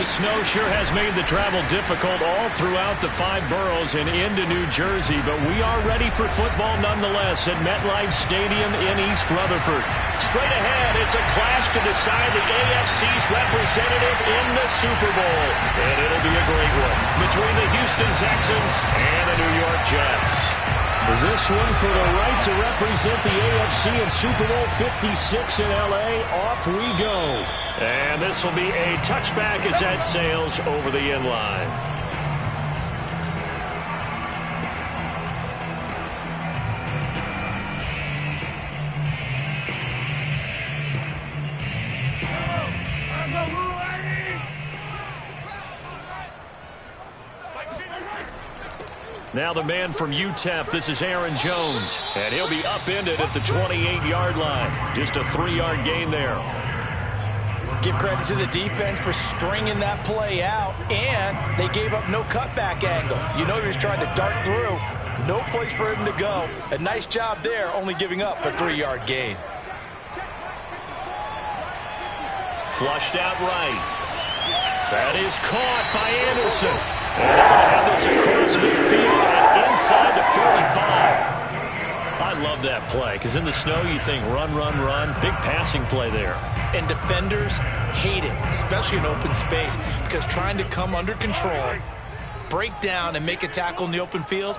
snow sure has made the travel difficult all throughout the 5 boroughs and into New Jersey, but we are ready for football nonetheless at MetLife Stadium in East Rutherford. Straight ahead, it's a clash to decide the AFC's representative in the Super Bowl, and it'll be a great one between the Houston Texans and the New York Jets. This one for the right to represent the AFC in Super Bowl 56 in L.A. Off we go. And this will be a touchback as that sails over the end line. Now the man from UTEP, this is Aaron Jones. And he'll be upended at the 28-yard line. Just a 3-yard gain there. Give credit to the defense for stringing that play out, and they gave up no cutback angle. You know he was trying to dart through. No place for him to go. A nice job there, only giving up a 3-yard gain. Flushed out right. That is caught by Anderson. And they're going to have this across midfield and inside the 45. I love that play, because in the snow you think run, run, run. Big passing play there. And defenders hate it, especially in open space, because trying to come under control, break down, and make a tackle in the open field,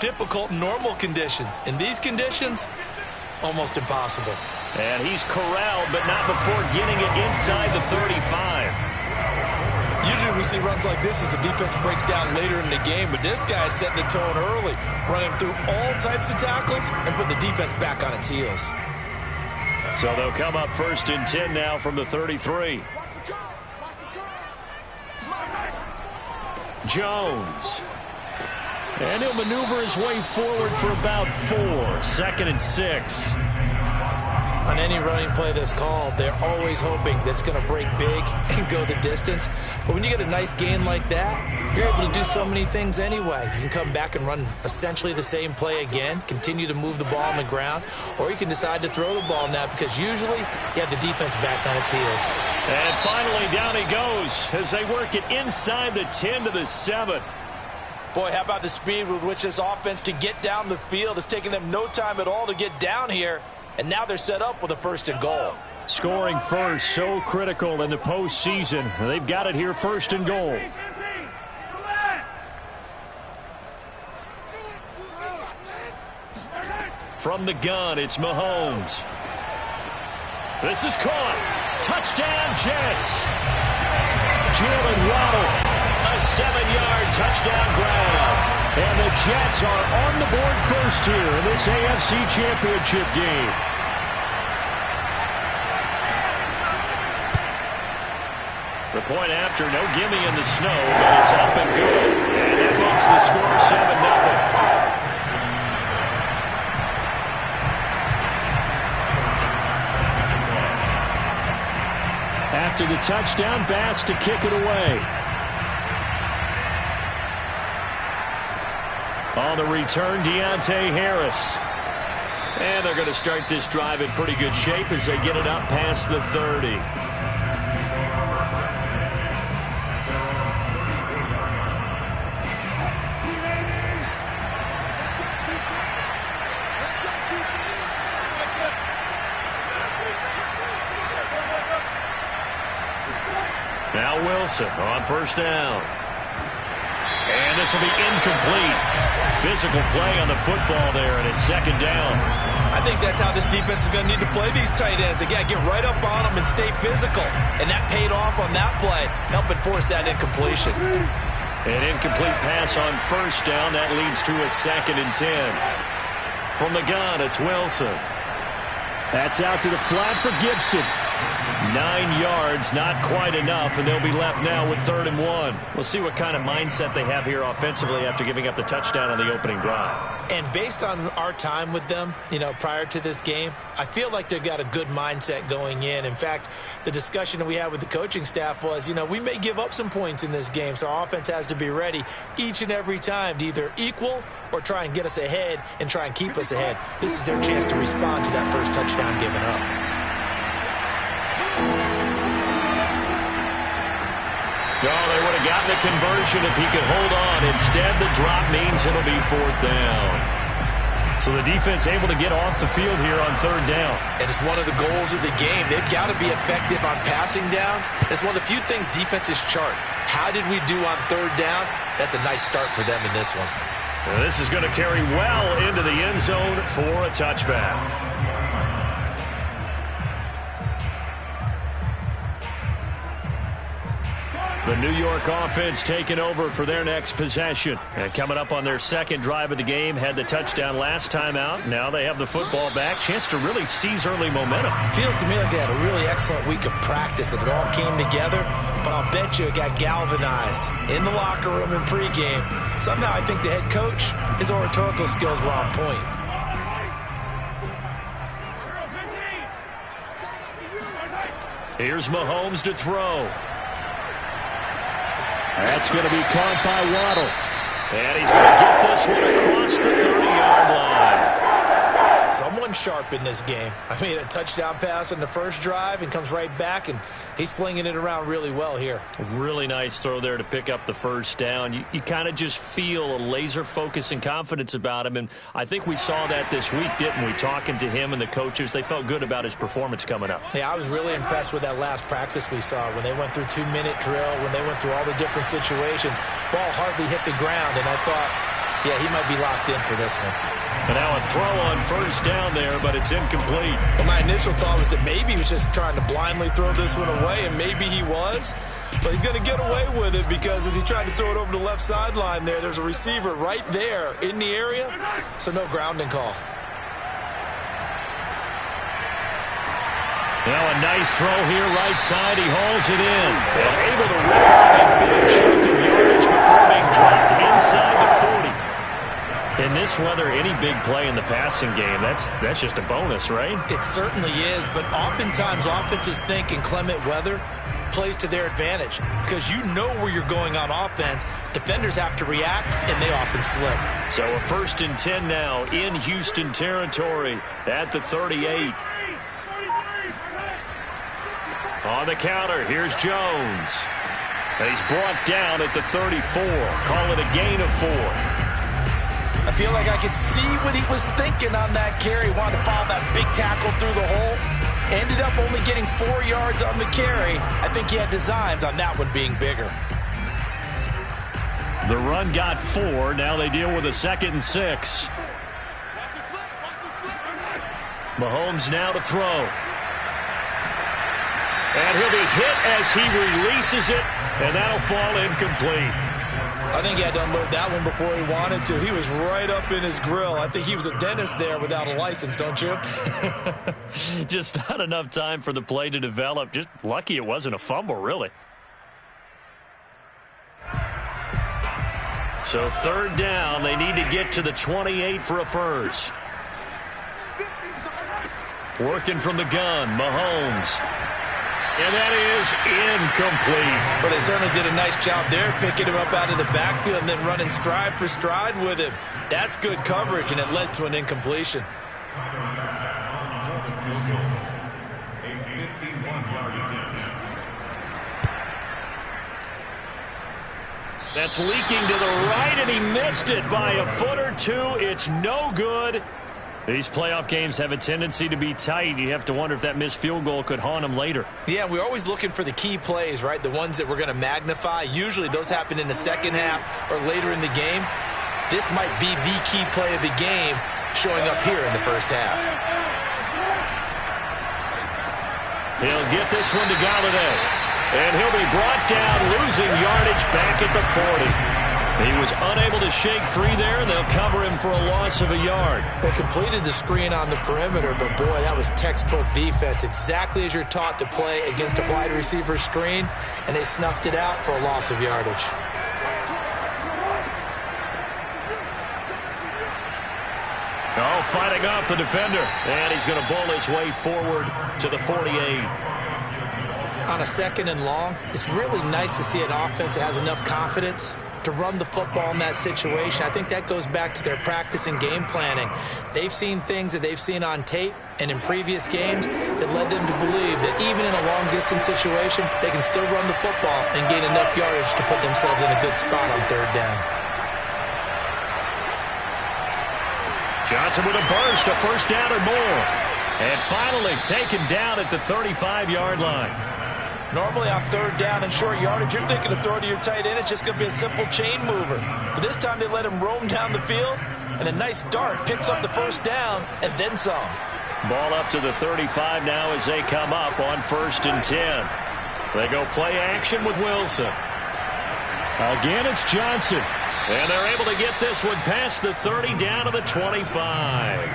difficult in normal conditions. In these conditions, almost impossible. And he's corralled, but not before getting it inside the 35. Usually we see runs like this as the defense breaks down later in the game, but this guy is setting the tone early, running through all types of tackles and put the defense back on its heels. So they'll come up 1st and 10 now from the 33. Jones. And he'll maneuver his way forward for about 4. 2nd and 6. On any running play that's called, they're always hoping that it's going to break big and go the distance. But when you get a nice gain like that, you're able to do so many things anyway. You can come back and run essentially the same play again, continue to move the ball on the ground, or you can decide to throw the ball now because usually you have the defense back on its heels. And finally down he goes as they work it inside the 10 to the 7. Boy, how about the speed with which this offense can get down the field? It's taken them no time at all to get down here. And now they're set up with a 1st and goal. Scoring first, so critical in the postseason. They've got it here, 1st and goal. From the gun, it's Mahomes. This is caught. Touchdown, Jets. Jalen Waddle, a 7-yard touchdown grab. And the Jets are on the board first here in this AFC Championship game. The point after, no gimme in the snow, but it's up and good. And that makes the score 7-0. After the touchdown, Bass to kick it away. On the return, Deontay Harris. And they're going to start this drive in pretty good shape as they get it up past the 30. Now Wilson on 1st down. And this will be incomplete. Physical play on the football there, and it's 2nd down. I think that's how this defense is going to need to play these tight ends. Again, get right up on them and stay physical. And that paid off on that play, helping force that incompletion. An incomplete pass on 1st down. That leads to a 2nd and 10. From the gun, it's Wilson. That's out to the flat for Gibson. 9 yards, not quite enough, and they'll be left now with 3rd and 1. We'll see what kind of mindset they have here offensively after giving up the touchdown on the opening drive. And based on our time with them, prior to this game, I feel like they've got a good mindset going in. In fact, the discussion that we had with the coaching staff was, we may give up some points in this game, so our offense has to be ready each and every time to either equal or try and get us ahead and try and keep us ahead. This is their chance to respond to that first touchdown given up. 2 No, they would have gotten the conversion if he could hold on. Instead, the drop means it'll be 4th down. So the defense able to get off the field here on 3rd down. And it's one of the goals of the game. They've got to be effective on passing downs. It's one of the few things defenses chart. How did we do on 3rd down? That's a nice start for them in this one. And this is going to carry well into the end zone for a touchback. The New York offense taking over for their next possession. And coming up on their second drive of the game, had the touchdown last time out. Now they have the football back. Chance to really seize early momentum. Feels to me like they had a really excellent week of practice, that it all came together. But I'll bet you it got galvanized in the locker room in pregame. Somehow I think the head coach, his oratorical skills were on point. Here's Mahomes to throw. That's going to be caught by Waddle. And he's going to get this one across the 30-yard line. Someone sharp in this game. I mean, a touchdown pass on the first drive and comes right back, and he's flinging it around really well here. Really nice throw there to pick up the first down. You kind of just feel a laser focus and confidence about him, and I think we saw that this week, didn't we? Talking to him and the coaches, they felt good about his performance coming up. Yeah, I was really impressed with that last practice we saw when they went through 2-minute drill, when they went through all the different situations. Ball hardly hit the ground, and I thought, yeah, he might be locked in for this one. And now a throw on first down there, but it's incomplete. Well, my initial thought was that maybe he was just trying to blindly throw this one away, and maybe he was. But he's going to get away with it because as he tried to throw it over the left sideline there's a receiver right there in the area, so no grounding call. Now a nice throw here right side. He hauls it in. And able to rip off a big chunk of yardage before being dropped inside the 40. In this weather, any big play in the passing game, that's just a bonus, right? It certainly is, but oftentimes offenses think in clement weather plays to their advantage because you know where you're going on offense. Defenders have to react, and they often slip. So a 1st and 10 now in Houston territory at the 38. On the counter, here's Jones. He's brought down at the 34. Call it a gain of 4. I feel like I could see what he was thinking on that carry. Wanted to follow that big tackle through the hole. Ended up only getting 4 yards on the carry. I think he had designs on that one being bigger. The run got 4. Now they deal with a 2nd and 6. Mahomes now to throw. And he'll be hit as he releases it, and that'll fall incomplete. I think he had to unload that one before he wanted to. He was right up in his grill. I think he was a dentist there without a license, don't you? Just not enough time for the play to develop. Just lucky it wasn't a fumble, really. So 3rd down, they need to get to the 28 for a first. Working from the gun, Mahomes. And that is incomplete. But they certainly did a nice job there, picking him up out of the backfield and then running stride for stride with him. That's good coverage, and it led to an incompletion. That's leaking to the right, and he missed it by a foot or two. It's no good. These playoff games have a tendency to be tight. You have to wonder if that missed field goal could haunt them later. Yeah, we're always looking for the key plays, right? The ones that we're going to magnify. Usually those happen in the second half or later in the game. This might be the key play of the game showing up here in the first half. He'll get this one to Galladay. And he'll be brought down, losing yardage back at the 40. He was unable to shake free there, and they'll cover him for a loss of a yard. They completed the screen on the perimeter, but boy, that was textbook defense. Exactly as you're taught to play against a wide receiver screen, and they snuffed it out for a loss of yardage. Oh, fighting off the defender, and he's going to bowl his way forward to the 48. On a 2nd and long, it's really nice to see an offense that has enough confidence to run the football in that situation. I think that goes back to their practice and game planning. They've seen things that they've seen on tape and in previous games that led them to believe that even in a long-distance situation, they can still run the football and gain enough yardage to put themselves in a good spot on third down. Johnson with a burst, a first down or more. And finally taken down at the 35-yard line. Normally on third down and short yardage, you're thinking to throw to your tight end. It's just going to be a simple chain mover. But this time they let him roam down the field, and a nice dart picks up the first down and then some. Ball up to the 35 now as they come up on 1st and 10. They go play action with Wilson. Again, it's Johnson. And they're able to get this one past the 30 down to the 25.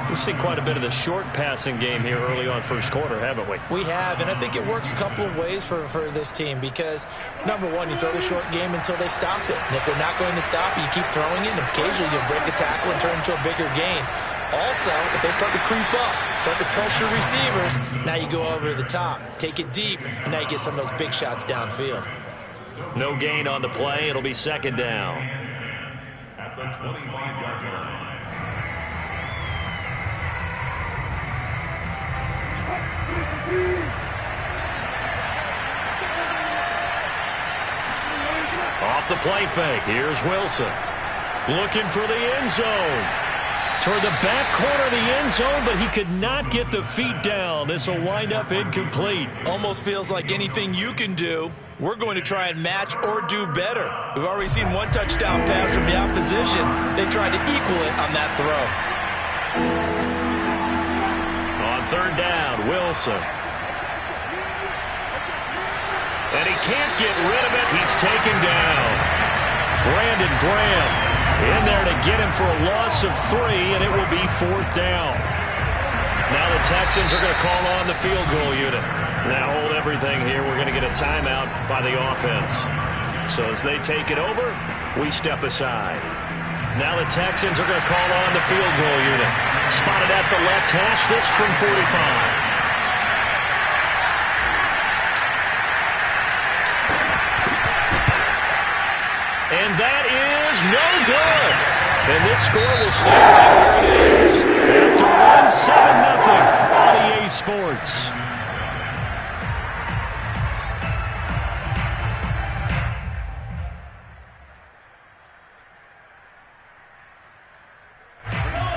We've seen quite a bit of the short passing game here early on first quarter, haven't we? We have, and I think it works a couple of ways for this team because, number one, you throw the short game until they stop it. And if they're not going to stop it, you keep throwing it, and occasionally you'll break a tackle and turn into a bigger gain. Also, if they start to creep up, start to pressure receivers, now you go over the top, take it deep, and now you get some of those big shots downfield. No gain on the play. It'll be 2nd down. At the 25-yard line. Off the play fake. Here's Wilson. Looking for the end zone. Toward the back corner of the end zone, but he could not get the feet down. This will wind up incomplete. Almost feels like anything you can do, we're going to try and match or do better. We've already seen one touchdown pass from the opposition. They tried to equal it on that throw. On 3rd down, Wilson. And he can't get rid of it. He's taken down. Brandon Graham in there to get him for a loss of 3, and it will be 4th down. Now the Texans are going to call on the field goal unit. Now hold everything here. We're going to get a timeout by the offense. So as they take it over, we step aside. Now the Texans are going to call on the field goal unit. Spotted at the left hash, this from 45. And that is no good. And this score will stay right where it is. After 1-7-0 on EA Sports.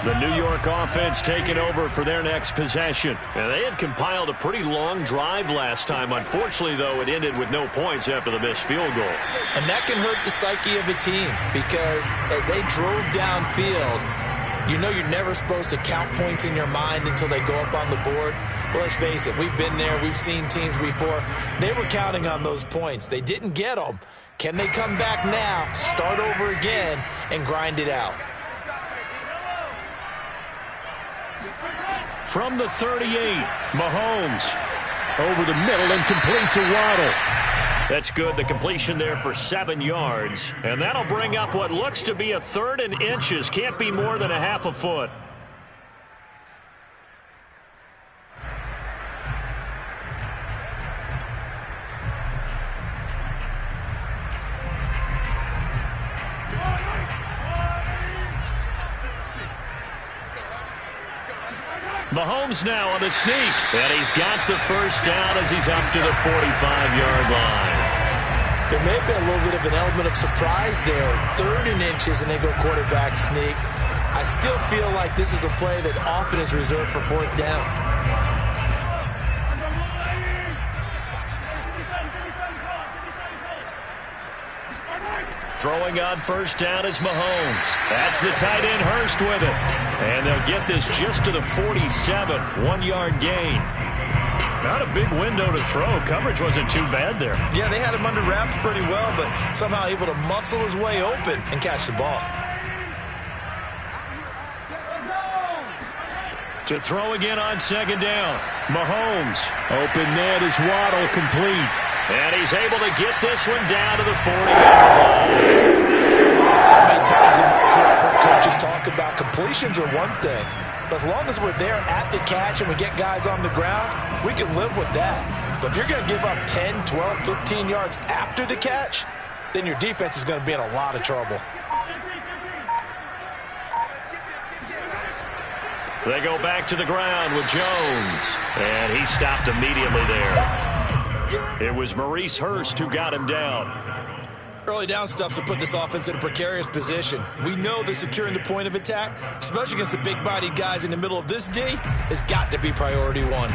The New York offense taking over for their next possession. And they had compiled a pretty long drive last time. Unfortunately, though, it ended with no points after the missed field goal. And that can hurt the psyche of a team because as they drove downfield, you know you're never supposed to count points in your mind until they go up on the board. But let's face it, we've been there. We've seen teams before. They were counting on those points. They didn't get them. Can they come back now, start over again, and grind it out? From the 38, Mahomes over the middle and complete to Waddle. That's good. The completion there for 7 yards. And that'll bring up what looks to be a 3rd and inches. Can't be more than a half a foot. Mahomes now on the sneak, and he's got the first down as he's up to the 45-yard line. There may have been a little bit of an element of surprise there. 3rd and inches, and they go quarterback sneak. I still feel like this is a play that often is reserved for 4th down. Throwing on first down is Mahomes. That's the tight end Hurst with it. And they'll get this just to the 47, 1-yard gain. Not a big window to throw. Coverage wasn't too bad there. Yeah, they had him under wraps pretty well, but somehow able to muscle his way open and catch the ball. To throw again on 2nd down. Mahomes. Open net is Waddle, complete. And he's able to get this one down to the 40-yard line. So many times in my career, I've heard coaches talk about completions are one thing. But as long as we're there at the catch and we get guys on the ground, we can live with that. But if you're going to give up 10, 12, 15 yards after the catch, then your defense is going to be in a lot of trouble. They go back to the ground with Jones, and he stopped immediately there. It was Maurice Hurst who got him down. Early down stuff to put this offense in a precarious position. We know that securing the point of attack, especially against the big-bodied guys in the middle of this D, has got to be priority one.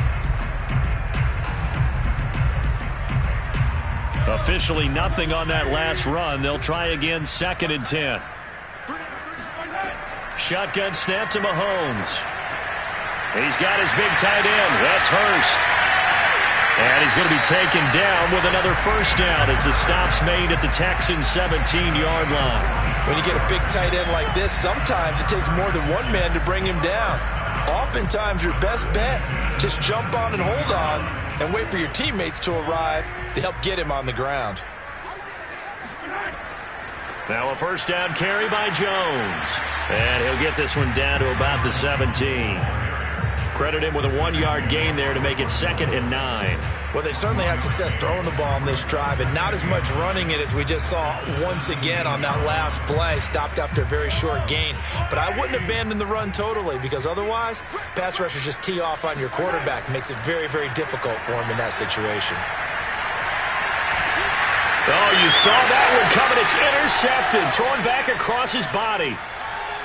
Officially nothing on that last run. They'll try again, 2nd and 10. Shotgun snap to Mahomes. He's got his big tight end. That's Hurst. And he's going to be taken down with another first down as the stop's made at the Texans' 17-yard line. When you get a big tight end like this, sometimes it takes more than one man to bring him down. Oftentimes, your best bet, just jump on and hold on and wait for your teammates to arrive to help get him on the ground. Now a first down carry by Jones. And he'll get this one down to about the 17. Credit him with a 1-yard gain there to make it 2nd and 9. Well, they certainly had success throwing the ball on this drive, and not as much running it as we just saw once again on that last play. Stopped after a very short gain. But I wouldn't abandon the run totally, because otherwise, pass rushers just tee off on your quarterback. Makes it very, very difficult for him in that situation. Oh, you saw that one coming. It's intercepted. Thrown back across his body.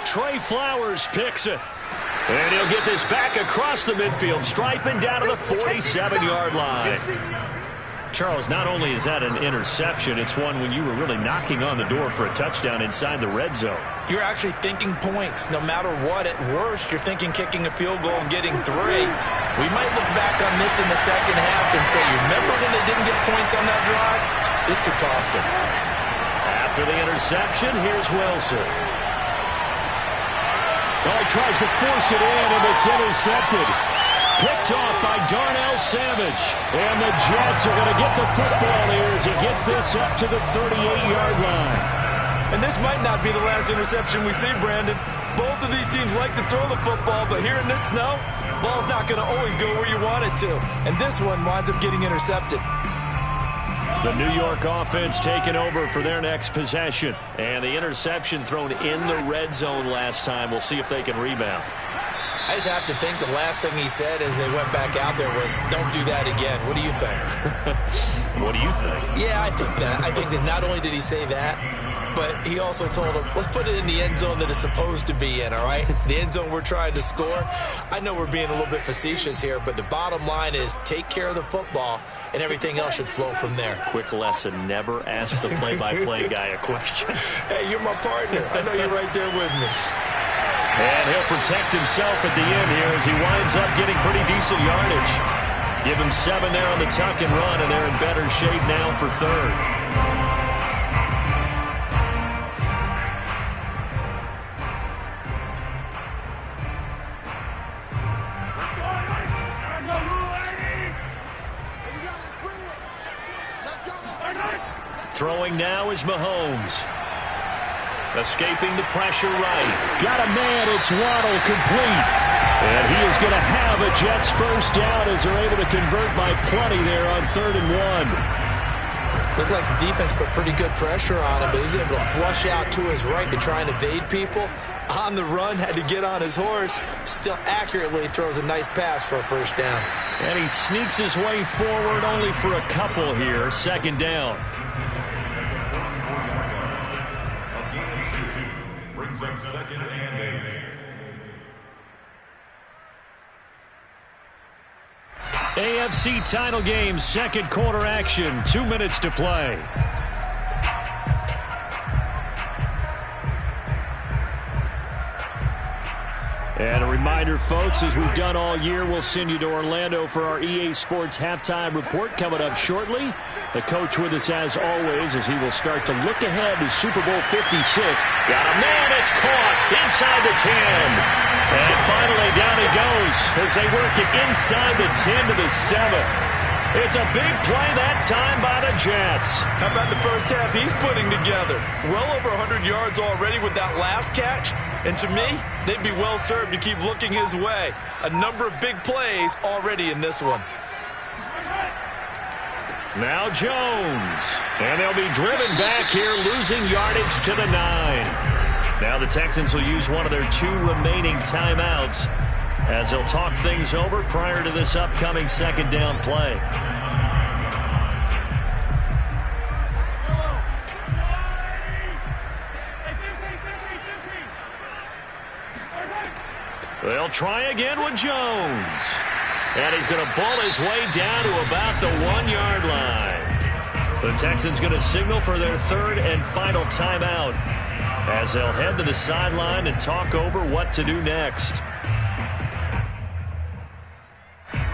Trey Flowers picks it. And he'll get this back across the midfield, striping down to the 47-yard line. Charles, not only is that an interception, it's one when you were really knocking on the door for a touchdown inside the red zone. You're actually thinking points. No matter what, at worst, you're thinking kicking a field goal and getting 3. We might look back on this in the second half and say, you remember when they didn't get points on that drive? This could cost them. After the interception, here's Wilson. Well, he tries to force it in, and it's intercepted. Picked off by Darnell Savage. And the Jets are going to get the football here as he gets this up to the 38-yard line. And this might not be the last interception we see, Brandon. Both of these teams like to throw the football, but here in this snow, ball's not going to always go where you want it to. And this one winds up getting intercepted. The New York offense taking over for their next possession. And the interception thrown in the red zone last time. We'll see if they can rebound. I just have to think the last thing he said as they went back out there was, don't do that again. What do you think? What do you think? Yeah, I think that. I think that not only did he say that, but he also told him, let's put it in the end zone that it's supposed to be in, all right? The end zone we're trying to score. I know we're being a little bit facetious here, but the bottom line is take care of the football, and everything else should flow from there. Quick lesson, never ask the play-by-play guy a question. Hey, you're my partner. I know you're right there with me. And he'll protect himself at the end here as he winds up getting pretty decent yardage. Give him 7 there on the tuck and run, and they're in better shape now for 3rd. Throwing now is Mahomes. Escaping the pressure right. Got a man, it's Waddle, complete. And he is going to have a Jets first down as they're able to convert by plenty there on 3rd and 1. Looked like the defense put pretty good pressure on him, but he's able to flush out to his right to try and evade people. On the run, had to get on his horse. Still accurately throws a nice pass for a first down. And he sneaks his way forward only for a couple here. 2nd down. Brings up 2nd and 8. AFC title game, 2nd quarter action, 2 minutes to play. And a reminder, folks, as we've done all year, we'll send you to Orlando for our EA Sports halftime report coming up shortly. The coach with us as always as he will start to look ahead to Super Bowl 56. Got a man, it's caught inside the 10. And finally down he goes as they work it inside the 10 to the 7. It's a big play that time by the Jets. How about the first half he's putting together? Well over 100 yards already with that last catch. And to me, they'd be well served to keep looking his way. A number of big plays already in this one. Now Jones. And they'll be driven back here, losing yardage to the 9. Now the Texans will use one of their 2 remaining timeouts as they'll talk things over prior to this upcoming second down play. They'll try again with Jones. And he's going to ball his way down to about the 1-yard line. The Texans going to signal for their 3rd and final timeout as they'll head to the sideline and talk over what to do next.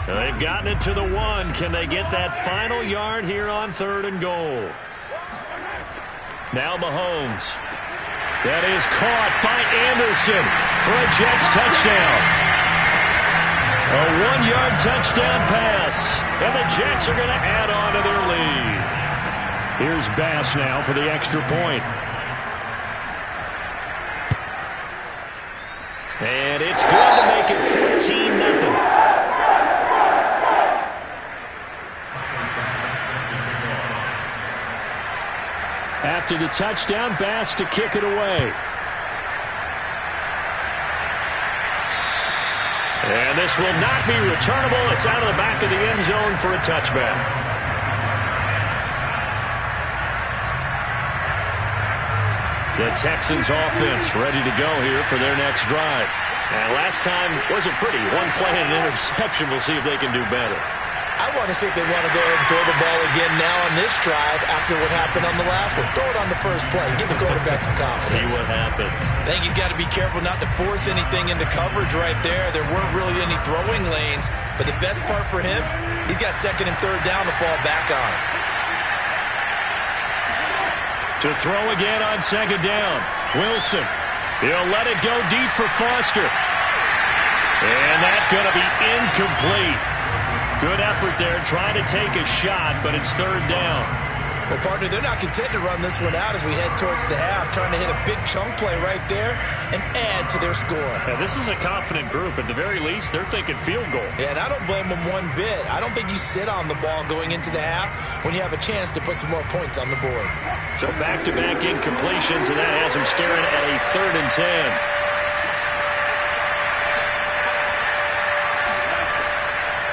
They've gotten it to the 1. Can they get that final yard here on 3rd and goal? Now Mahomes. That is caught by Anderson for a Jets touchdown. A 1-yard touchdown pass. And the Jets are going to add on to their lead. Here's Bass now for the extra point. And it's good to make it 14-0. After the touchdown, Bass to kick it away. And this will not be returnable. It's out of the back of the end zone for a touchback. The Texans offense ready to go here for their next drive. And last time wasn't pretty. 1 play and an interception. We'll see if they can do better. I want to see if they want to go ahead and throw the ball again now on this drive after what happened on the last one. Throw it on the first play. Give the quarterback some confidence. See what happens. I think he's got to be careful not to force anything into coverage right there. There weren't really any throwing lanes. But the best part for him, he's got 2nd and 3rd down to fall back on. To throw again on 2nd down. Wilson. He'll let it go deep for Foster. And that's going to be incomplete. Good effort there, trying to take a shot, but it's 3rd down. Well, partner, they're not content to run this one out as we head towards the half, trying to hit a big chunk play right there and add to their score. Yeah, this is a confident group. At the very least, they're thinking field goal. Yeah, and I don't blame them one bit. I don't think you sit on the ball going into the half when you have a chance to put some more points on the board. So back-to-back incompletions, and that has them staring at a 3rd and 10.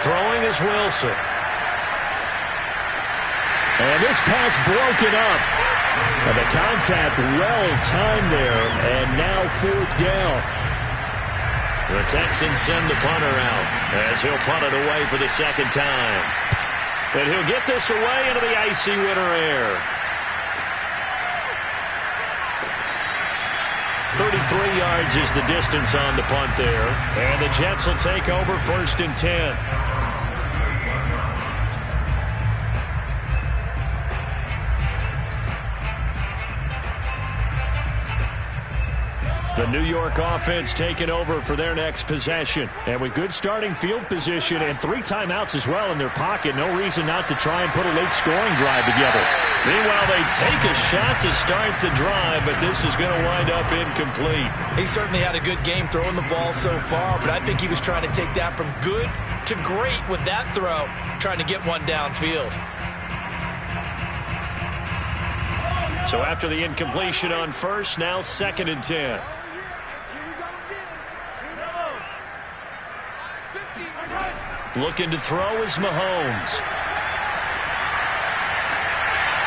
Throwing is Wilson. And this pass broken up. And the contact well-timed there. And now 4th down. The Texans send the punter out as he'll punt it away for the 2nd time. And he'll get this away into the icy winter air. 33 yards is the distance on the punt there. And the Jets will take over 1st and 10. The New York offense taking over for their next possession. And with good starting field position and 3 timeouts as well in their pocket, no reason not to try and put a late scoring drive together. Meanwhile, they take a shot to start the drive, but this is going to wind up incomplete. He certainly had a good game throwing the ball so far, but I think he was trying to take that from good to great with that throw, trying to get one downfield. So after the incompletion on 1st, now 2nd and 10. Looking to throw is Mahomes.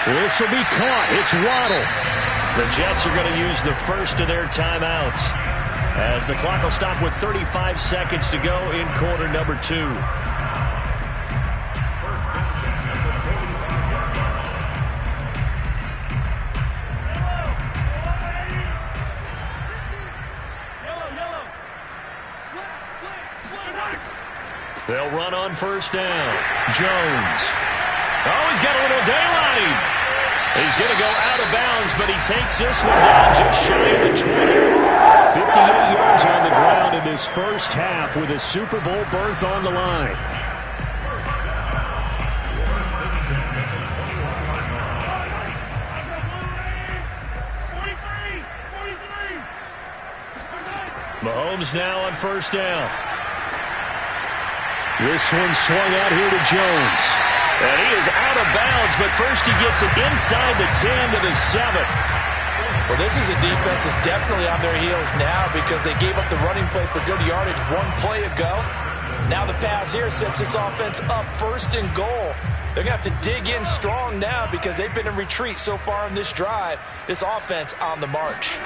This will be caught. It's Waddle. The Jets are going to use the first of their timeouts as the clock will stop with 35 seconds to go in quarter number 2. They'll run on 1st down. Jones. Oh, he's got a little daylight. He's going to go out of bounds, but he takes this one down just shy of the 20. 58 yards on the ground in this first half with a Super Bowl berth on the line. Mahomes now on 1st down. This one swung out here to Jones. And he is out of bounds, but first he gets it inside the 10 to the 7. Well, this is a defense that's definitely on their heels now because they gave up the running play for good yardage one play ago. Now the pass here sets this offense up 1st and goal. They're going to have to dig in strong now because they've been in retreat so far in this drive. This offense on the march.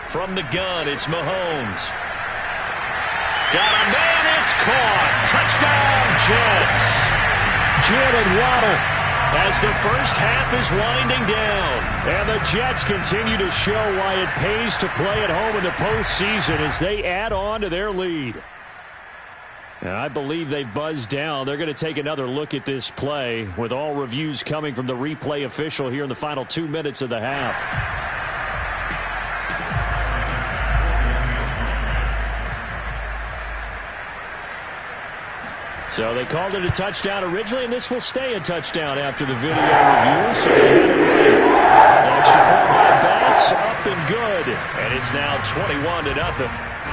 From the gun, it's Mahomes. Got a man, it's caught. Touchdown, Jets. Jalen Waddle as the first half is winding down. And the Jets continue to show why it pays to play at home in the postseason as they add on to their lead. And I believe they buzzed down. They're going to take another look at this play with all reviews coming from the replay official here in the final 2 minutes of the half. So they called it a touchdown originally, and this will stay a touchdown after the video review. So they had it right. Extra point by Bass, up and good. And it's now 21-0.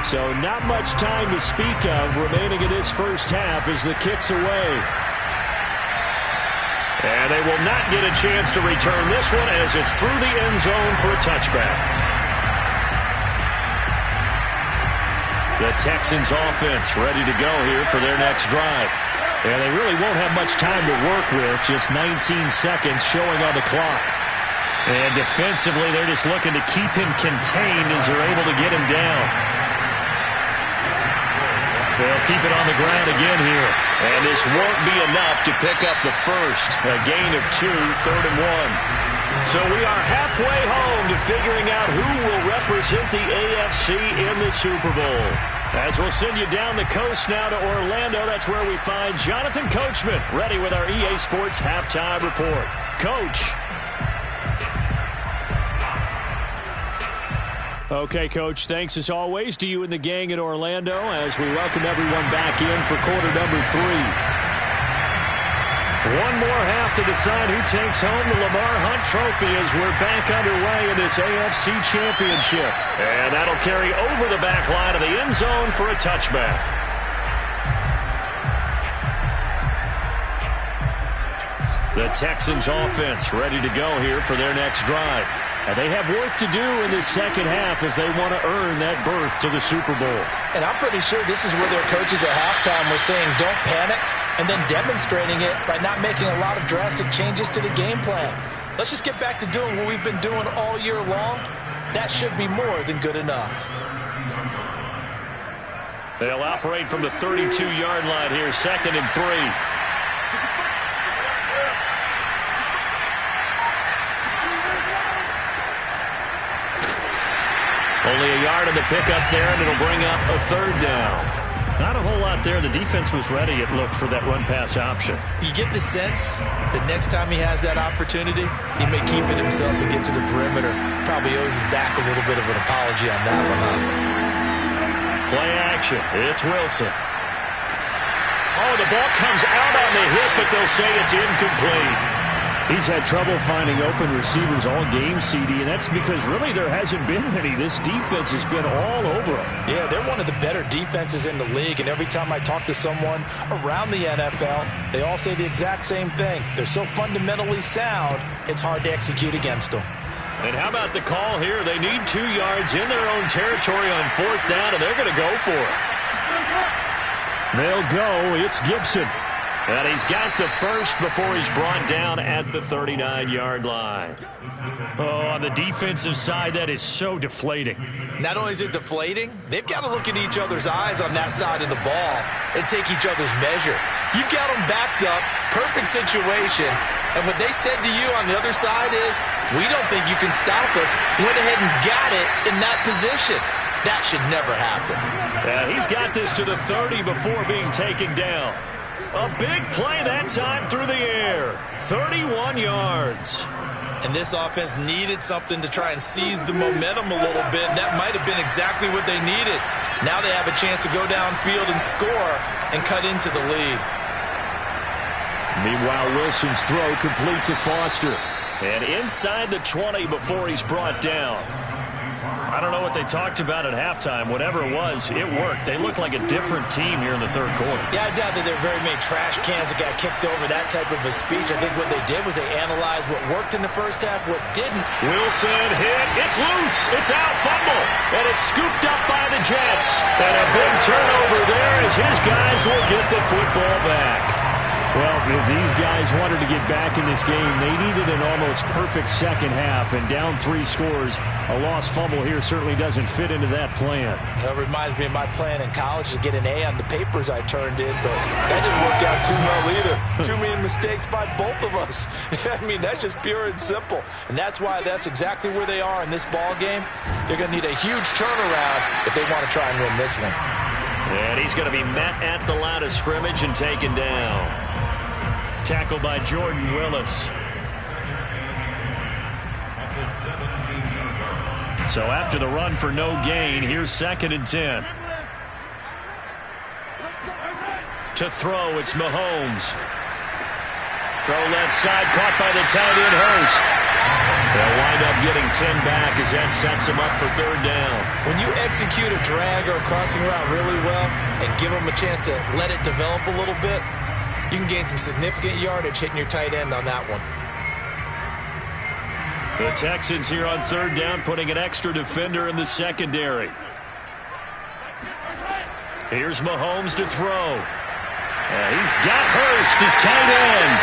So not much time to speak of remaining in this first half as the kick's away. And they will not get a chance to return this one as it's through the end zone for a touchback. The Texans offense ready to go here for their next drive. And they really won't have much time to work with, just 19 seconds showing on the clock. And defensively, they're just looking to keep him contained as they're able to get him down. They'll keep it on the ground again here. And this won't be enough to pick up the first. A gain of 2, 3rd and 1. So we are halfway home to figuring out who will represent the AFC in the Super Bowl. As we'll send you down the coast now to Orlando, that's where we find Jonathan Coachman ready with our EA Sports Halftime Report. Coach. Okay, Coach, thanks as always to you and the gang in Orlando as we welcome everyone back in for quarter number 3. One more half to decide who takes home the Lamar Hunt Trophy as we're back underway in this AFC Championship. And that'll carry over the back line of the end zone for a touchback. The Texans offense ready to go here for their next drive. And they have work to do in this second half if they want to earn that berth to the Super Bowl. And I'm pretty sure this is where their coaches at halftime were saying don't panic, and then demonstrating it by not making a lot of drastic changes to the game plan. Let's just get back to doing what we've been doing all year long. That should be more than good enough. They'll operate from the 32-yard line here, 2nd and 3. Only a yard on the pickup there, and it'll bring up a 3rd down. Not a whole lot there. The defense was ready, it looked, for that run-pass option. You get the sense that next time he has that opportunity, he may keep it himself and get to the perimeter. Probably owes his back a little bit of an apology on that one, huh? Play action. It's Wilson. Oh, the ball comes out on the hit, but they'll say it's incomplete. He's had trouble finding open receivers all game, CD, and that's because really there hasn't been any. This defense has been all over him. Yeah, they're one of the better defenses in the league, and every time I talk to someone around the NFL, they all say the exact same thing. They're so fundamentally sound, it's hard to execute against them. And how about the call here? They need 2 yards in their own territory on 4th down, and they're going to go for it. They'll go. It's Gibson. And he's got the first before he's brought down at the 39-yard line. Oh, on the defensive side, that is so deflating. Not only is it deflating, they've got to look at each other's eyes on that side of the ball and take each other's measure. You've got them backed up, perfect situation, and what they said to you on the other side is, we don't think you can stop us. Went ahead and got it in that position. That should never happen. He's got this to the 30 before being taken down. A big play that time through the air. 31 yards. And this offense needed something to try and seize the momentum a little bit. And that might have been exactly what they needed. Now they have a chance to go downfield and score and cut into the lead. Meanwhile, Wilson's throw complete to Foster. And inside the 20 before he's brought down. I don't know what they talked about at halftime. Whatever it was, it worked. They looked like a different team here in the third quarter. Yeah, I doubt that there were very many trash cans that got kicked over, that type of a speech. I think what they did was they analyzed what worked in the first half, what didn't. Wilson hit. It's loose. It's out. Fumble. And it's scooped up by the Jets. And a big turnover there as his guys will get the football back. Well, if these guys wanted to get back in this game, they needed an almost perfect second half, and down 3 scores, a lost fumble here certainly doesn't fit into that plan. That reminds me of my plan in college to get an A on the papers I turned in, but that didn't work out too well either. Too many mistakes by both of us. I mean, that's just pure and simple, and that's why that's exactly where they are in this ball game. They're going to need a huge turnaround if they want to try and win this one. And he's going to be met at the line of scrimmage and taken down. Tackled by Jordan Willis. So after the run for no gain, here's 2nd and 10. To throw, it's Mahomes. Throw left side, caught by the tight end, Hurst. They'll wind up getting 10 back as that sets them up for 3rd down. When you execute a drag or a crossing route really well and give them a chance to let it develop a little bit, you can gain some significant yardage hitting your tight end on that one. The Texans here on 3rd down, putting an extra defender in the secondary. Here's Mahomes to throw. He's got Hurst, his tight end.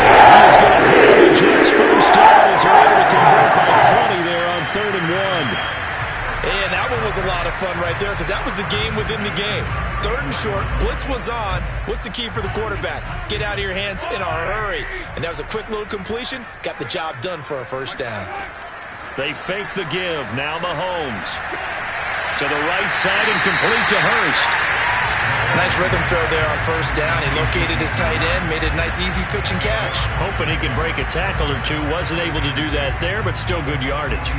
He's going to have the Jets first down as they're able to convert by 20 there on 3rd and 1. And that one was a lot of fun right there because that was the game within the game. 3rd and short, blitz was on. What's the key for the quarterback? Get out of your hands in a hurry. And that was a quick little completion. Got the job done for a first down. They fake the give. Now Mahomes. To the right side and complete to Hurst. Nice rhythm throw there on first down. He located his tight end, made it a nice easy pitch and catch. Hoping he can break a tackle or two. Wasn't able to do that there, but still good yardage.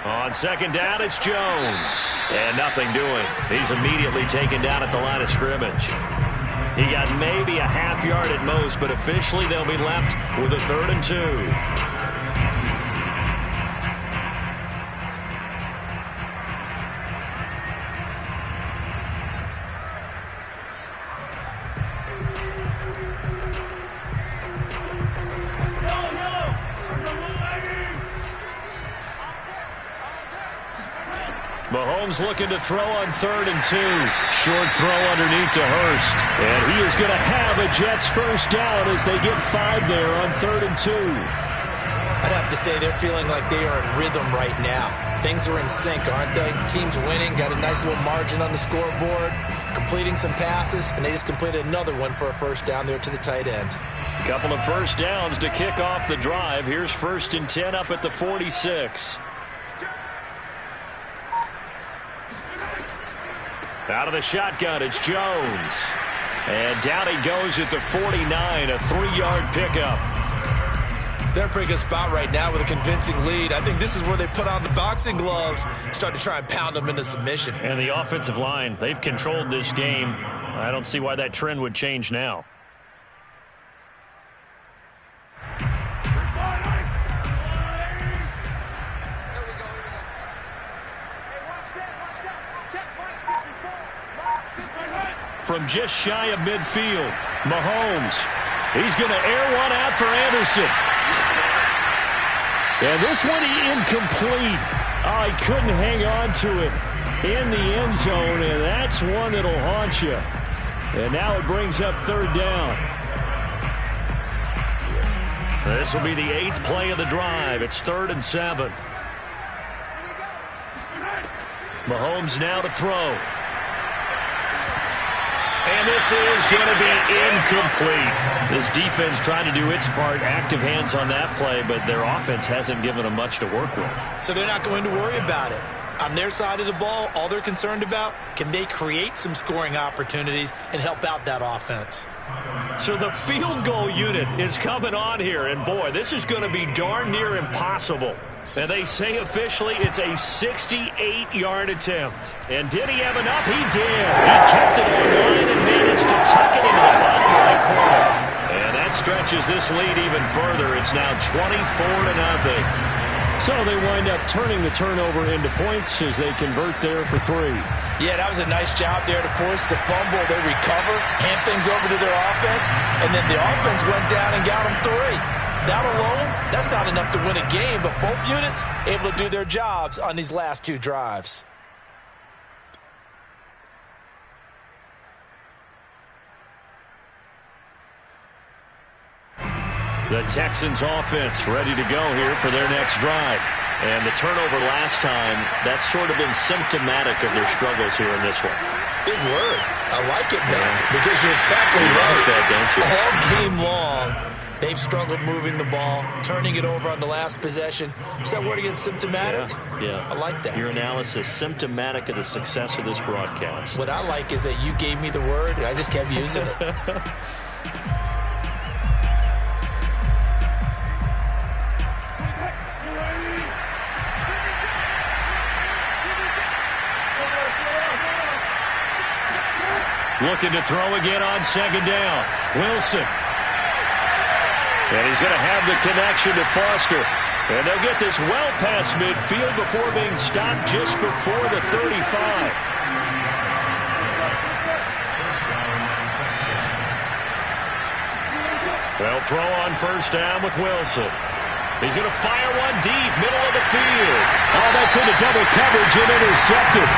On 2nd down, it's Jones. And nothing doing. He's immediately taken down at the line of scrimmage. He got maybe a half yard at most, but officially they'll be left with a 3rd and 2. Mahomes looking to throw on 3rd and 2. Short throw underneath to Hurst. And he is going to have a Jets first down as they get 5 there on 3rd and 2. I'd have to say they're feeling like they are in rhythm right now. Things are in sync, aren't they? Team's winning, got a nice little margin on the scoreboard, completing some passes, and they just completed another one for a first down there to the tight end. A couple of first downs to kick off the drive. Here's 1st and 10 up at the 46. Out of the shotgun, it's Jones. And down he goes at the 49, a 3-yard pickup. They're in a pretty good spot right now with a convincing lead. I think this is where they put on the boxing gloves, start to try and pound them into submission. And the offensive line, they've controlled this game. I don't see why that trend would change now. From just shy of midfield, Mahomes. He's going to air one out for Anderson. And this one incomplete. Oh, he couldn't hang on to it in the end zone, and that's one that'll haunt you. And now it brings up 3rd down. This will be the 8th play of the drive. It's 3rd and 7. Mahomes now to throw. And this is going to be incomplete. This defense trying to do its part, active hands on that play, but their offense hasn't given them much to work with. So they're not going to worry about it. On their side of the ball, all they're concerned about, can they create some scoring opportunities and help out that offense? So the field goal unit is coming on here, and boy, this is going to be darn near impossible. And they say officially it's a 68-yard attempt. And did he have enough? He did. He kept it online and managed to tuck it into the bottom right corner. And that stretches this lead even further. It's now 24-0. So they wind up turning the turnover into points as they convert there for 3. Yeah, that was a nice job there to force the fumble. They recover, hand things over to their offense, and then the offense went down and got them 3. That alone, that's not enough to win a game, but both units able to do their jobs on these last 2 drives. The Texans offense ready to go here for their next drive. And the turnover last time, that's sort of been symptomatic of their struggles here in this one. Big word. I like it, man, because you're exactly right. Like that, don't you? All game long, they've struggled moving the ball, turning it over on the last possession. Is that word again, symptomatic? Yeah. I like that. Your analysis, symptomatic of the success of this broadcast. What I like is that you gave me the word, and I just kept using it. Looking to throw again on second down. Wilson. And he's going to have the connection to Foster. And they'll get this well past midfield before being stopped just before the 35. Well, throw on first down with Wilson. He's going to fire one deep, middle of the field. Oh, that's into double coverage and intercepted.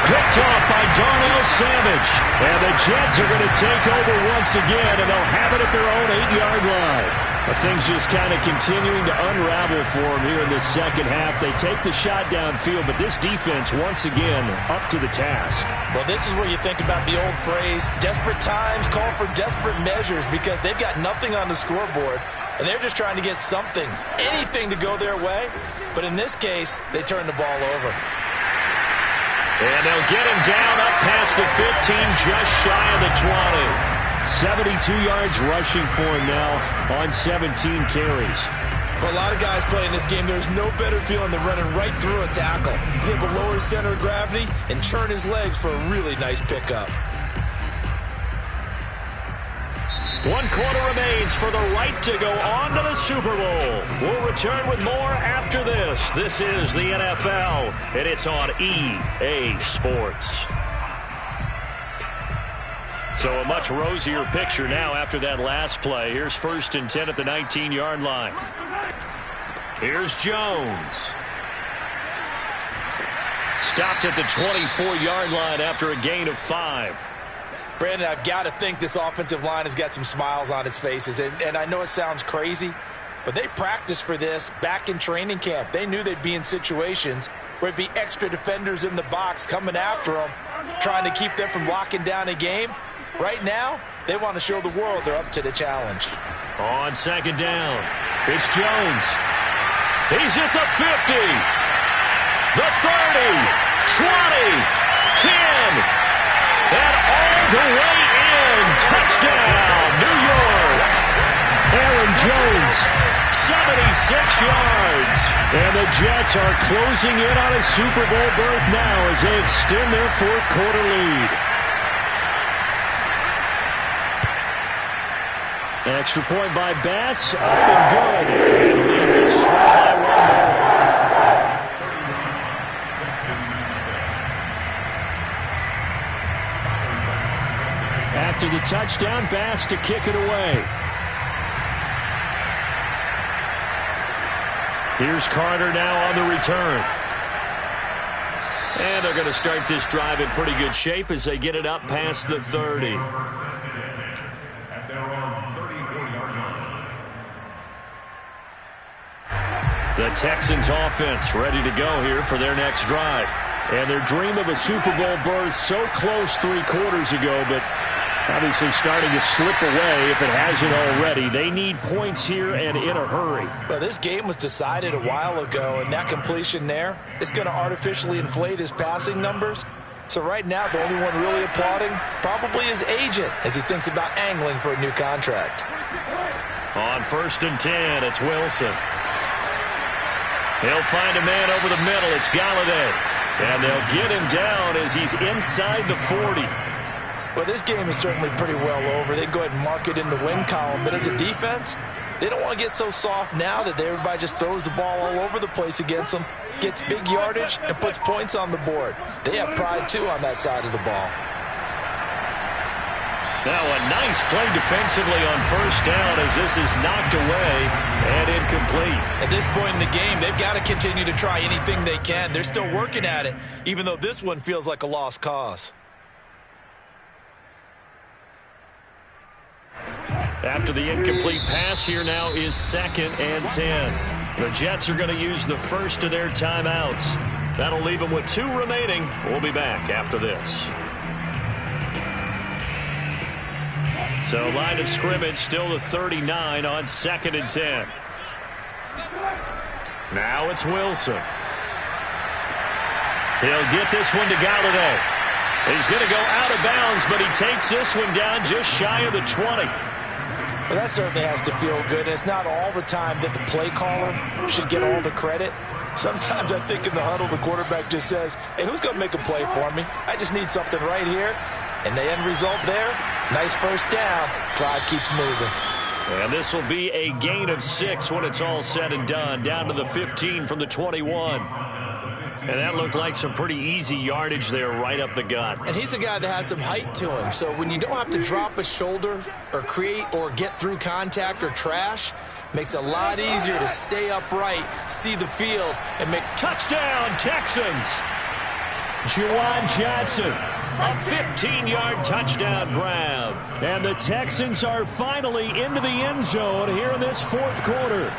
Picked off by Darnell Savage. And the Jets are going to take over once again, and they'll have it at their own 8-yard line. But things just kind of continuing to unravel for them here in this second half. They take the shot downfield, but this defense, once again, up to the task. Well, this is where you think about the old phrase, desperate times call for desperate measures, because they've got nothing on the scoreboard, and they're just trying to get something, anything to go their way. But in this case, they turn the ball over. And they'll get him down up past the 15, just shy of the 20. 72 yards rushing for him now on 17 carries. For a lot of guys playing this game, there's no better feeling than running right through a tackle. He's able to lower his center of gravity and churn his legs for a really nice pickup. 1 quarter remains for the right to go on to the Super Bowl. We'll return with more after this. This is the NFL, and it's on EA Sports. So a much rosier picture now after that last play. Here's 1st and 10 at the 19-yard line. Here's Jones. Stopped at the 24-yard line after a gain of 5. Brandon, I've got to think this offensive line has got some smiles on its faces. And I know it sounds crazy, but they practiced for this back in training camp. They knew they'd be in situations where it'd be extra defenders in the box coming after them, trying to keep them from locking down a game. Right now, they want to show the world they're up to the challenge. On second down, it's Jones. He's at the 50, the 30, 20, 10. And all the way in. Touchdown, New York. Aaron Jones, 76 yards. And the Jets are closing in on a Super Bowl berth now as they extend their 4th quarter lead. Extra point by Bass, up and good. And the lead will swing by 1 more. After the touchdown, Bass to kick it away. Here's Carter now on the return. And they're going to start this drive in pretty good shape as they get it up past the 30. The Texans offense ready to go here for their next drive. And their dream of a Super Bowl berth so close 3 quarters ago, but obviously starting to slip away if it hasn't already. They need points here and in a hurry. Well, this game was decided a while ago, and that completion there is going to artificially inflate his passing numbers. So right now, the only one really applauding probably his agent as he thinks about angling for a new contract. On 1st and 10, it's Wilson. He'll find a man over the middle. It's Galladay. And they'll get him down as he's inside the 40. Well, this game is certainly pretty well over. They can go ahead and mark it in the win column. But as a defense, they don't want to get so soft now that everybody just throws the ball all over the place against them, gets big yardage, and puts points on the board. They have pride, too, on that side of the ball. Now a nice play defensively on first down as this is knocked away and incomplete. At this point in the game, they've got to continue to try anything they can. They're still working at it, even though this one feels like a lost cause. After the incomplete pass, here now is 2nd and 10. The Jets are going to use the first of their timeouts. That'll leave them with 2 remaining. We'll be back after this. So line of scrimmage still the 39 on 2nd and 10. Now it's Wilson. He'll get this one to Galladay. He's going to go out of bounds, but he takes this one down just shy of the 20. Well, that certainly has to feel good. And it's not all the time that the play caller should get all the credit. Sometimes I think in the huddle, the quarterback just says, hey, who's going to make a play for me? I just need something right here. And the end result there, nice first down. Drive keeps moving. And this will be a gain of 6 when it's all said and done. Down to the 15 from the 21. And that looked like some pretty easy yardage there right up the gut. And he's a guy that has some height to him. So when you don't have to drop a shoulder or create or get through contact or trash, makes it a lot easier to stay upright, see the field, and make touchdown Texans. Juwan Johnson. A 15-yard touchdown grab. And the Texans are finally into the end zone here in this 4th quarter.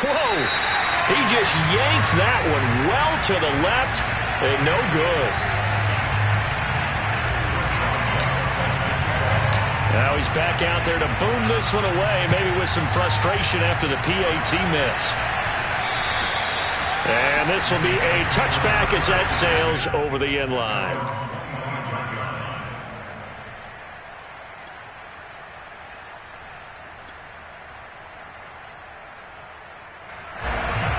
Whoa! He just yanked that one well to the left and no good. Now he's back out there to boom this one away, maybe with some frustration after the PAT miss. And this will be a touchback as that sails over the end line.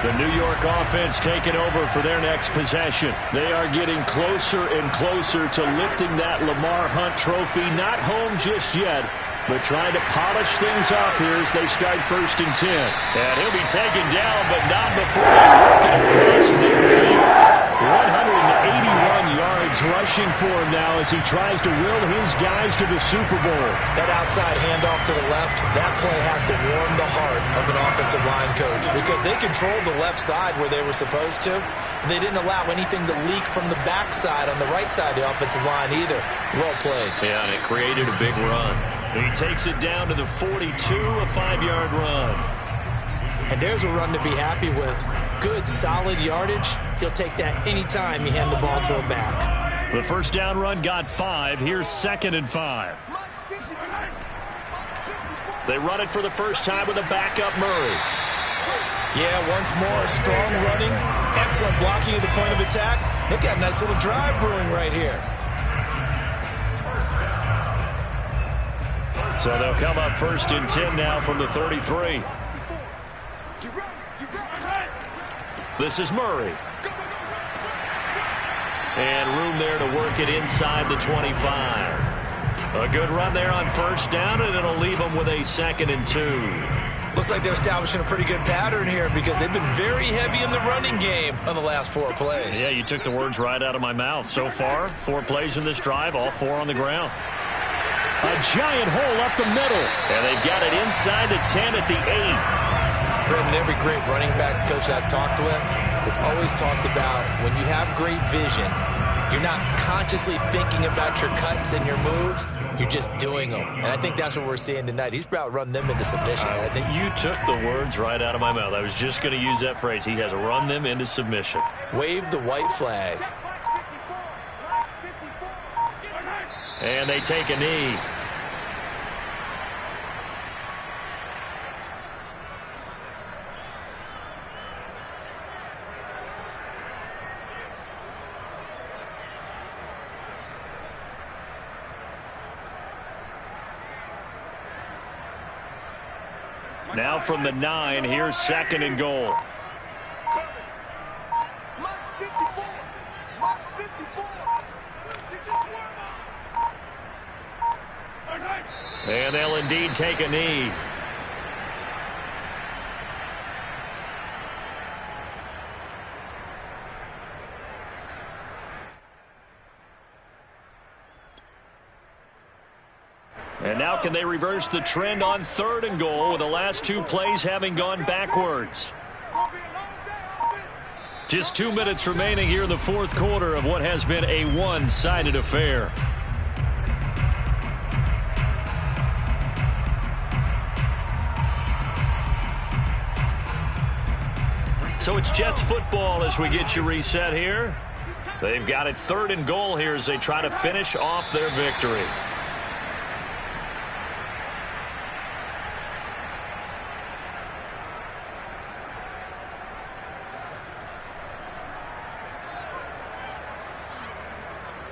The New York offense taking over for their next possession. They are getting closer and closer to lifting that Lamar Hunt trophy. Not home just yet, but trying to polish things off here as they start 1st and 10. And he'll be taken down, but not before they work it across midfield. 181 yards rushing for him now as he tries to will his guys to the Super Bowl. That outside handoff to the left, that play has to warm the heart of an offensive line coach because they controlled the left side where they were supposed to, but they didn't allow anything to leak from the backside on the right side of the offensive line either. Well played. Yeah, and it created a big run. He takes it down to the 42, a 5-yard run. And there's a run to be happy with. Good, solid yardage. He'll take that anytime you hand the ball to a back. The first down run got 5. Here's 2nd and 5. They run it for the first time with a backup Murray. Yeah, once more, strong running, excellent blocking at the point of attack. They've got a nice little drive brewing right here. So they'll come up 1st and 10 now from the 33. This is Murray. And room there to work it inside the 25. A good run there on first down, and it'll leave them with a 2nd and 2. Looks like they're establishing a pretty good pattern here because they've been very heavy in the running game on the last 4 plays. Yeah, you took the words right out of my mouth. So far, 4 plays in this drive, all 4 on the ground. A giant hole up the middle. And they've got it inside the 10 at the 8. Brendan, every great running backs coach I've talked with has always talked about when you have great vision, you're not consciously thinking about your cuts and your moves. You're just doing them. And I think that's what we're seeing tonight. He's about run them into submission. I think you took the words right out of my mouth. I was just going to use that phrase. He has run them into submission. Wave the white flag. And they take a knee. Now from the 9, here's 2nd and goal. And they'll indeed take a knee. And now can they reverse the trend on 3rd and goal with the last 2 plays having gone backwards? Just 2 minutes remaining here in the 4th quarter of what has been a one-sided affair. So it's Jets football as we get you reset here. They've got it 3rd and goal here as they try to finish off their victory.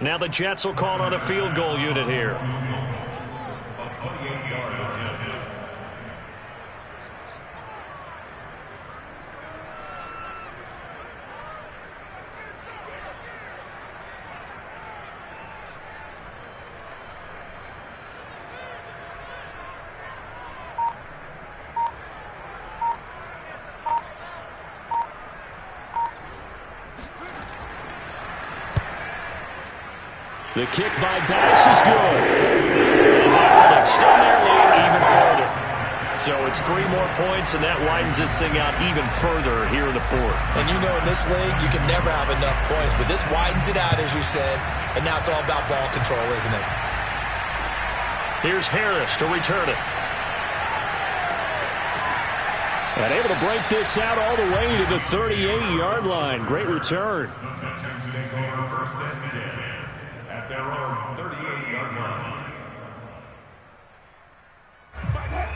Now the Jets will call on a field goal unit here. The kick by Bass is good. And that will extend their lead even further. So it's 3 more points, and that widens this thing out even further here in the 4th. And you know in this league, you can never have enough points, but this widens it out, as you said, and now it's all about ball control, isn't it? Here's Harris to return it. And able to break this out all the way to the 38-yard line. Great return. The Texans take over 1st and 10 at their own 38-yard line.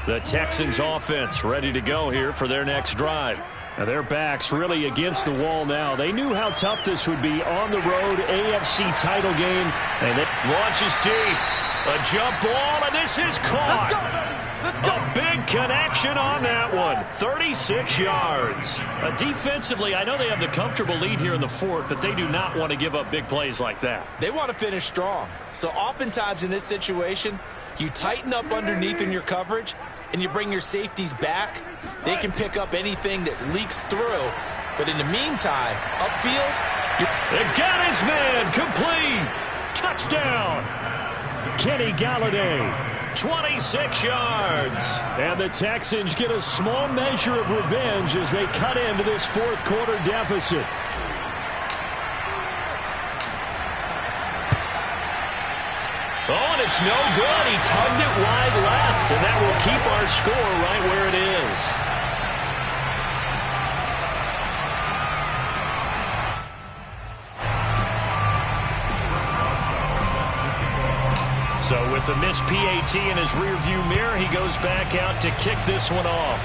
The Texans offense ready to go here for their next drive. Now their backs really against the wall now. They knew how tough this would be on the road, AFC title game. And it launches deep. A jump ball, and this is caught. Let's go. A big connection on that one. 36 yards. Defensively, I know they have the comfortable lead here in the 4th, but they do not want to give up big plays like that. They want to finish strong. So oftentimes in this situation, you tighten up underneath in your coverage, and you bring your safeties back. They can pick up anything that leaks through. But in the meantime, upfield, they got his man complete. Touchdown. Kenny Galladay. 26 yards. And the Texans get a small measure of revenge as they cut into this 4th quarter deficit. Oh, and it's no good. He tugged it wide left, and that will keep our score right where it is. So with the missed PAT in his rearview mirror, he goes back out to kick this one off.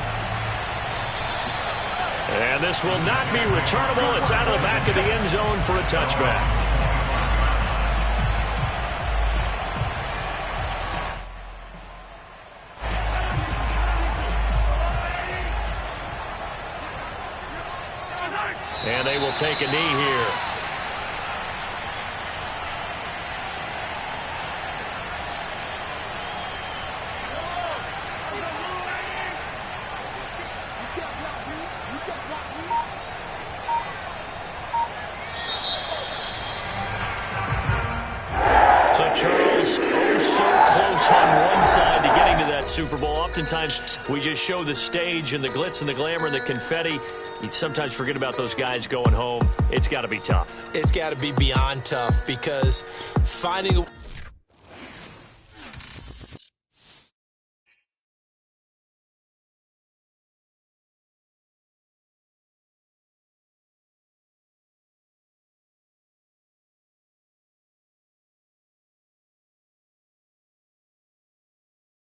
And this will not be returnable. It's out of the back of the end zone for a touchback. And they will take a knee here. Super Bowl. Oftentimes, we just show the stage and the glitz and the glamour and the confetti. You sometimes forget about those guys going home. It's got to be tough. It's got to be beyond tough because finding